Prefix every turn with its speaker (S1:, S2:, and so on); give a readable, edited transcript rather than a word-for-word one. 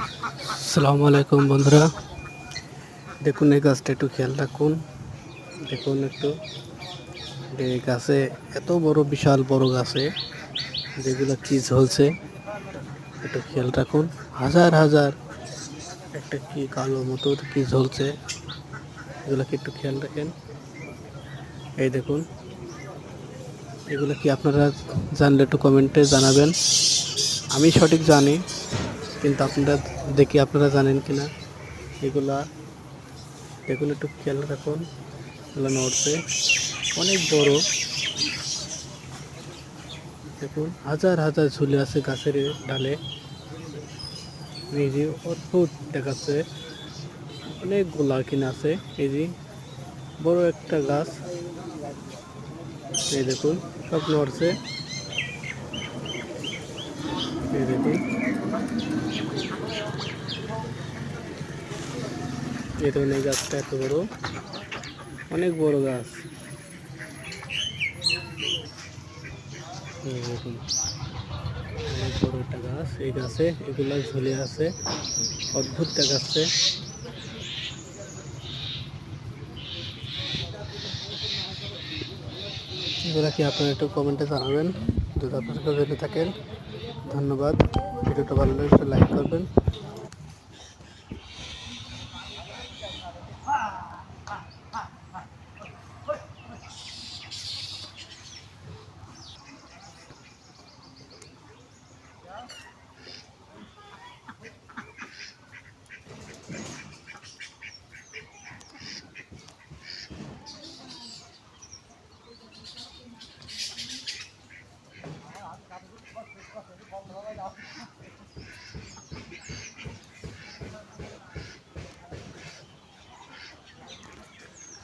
S1: আসসালামু আলাইকুম বন্ধুরা, দেখুন এই গাছটা একটু খেয়াল রাখুন। দেখুন একটু এই গাছে এত বড় বিশাল বড় গাছে যেগুলো কি ঝলছে একটু খেয়াল রাখুন। হাজার হাজার একটা কি কালো মতো কি ঝলছে, এগুলোকে একটু খেয়াল রাখেন। এই দেখুন এগুলো কি আপনারা জানলে একটু কমেন্টে জানাবেন। আমি সঠিক জানি, কিন্তু আপনারা দেখি আপনারা জানেন কিনা। এগুলা দেখুন একটু খেয়াল রাখুন, এগুলো নড়ছে অনেক বড়। দেখুন হাজার হাজার ঝুলে আছে গাছের ডালে, এই যে অদ্ভুত দেখাচ্ছে। অনেক গোলা কিনা আছে, এই যে বড় একটা গাছ। এই দেখুন সব নড়ছে, এই দেখুন এই ধরনের এই গাছটা এত বড়, অনেক বড় গাছ। এই দেখুন অনেক বড় একটা গাছ, এই গাছে এগুলা ঝুলে আছে, অদ্ভুত দেখাচ্ছে। এগুলা কি আপনারা একটু কমেন্টে জানাবেন যদি আপনারা কেউ জেনে থাকেন। ধন্যবাদ। ভিডিওটা ভালো লাগলে একটু লাইক করবেন।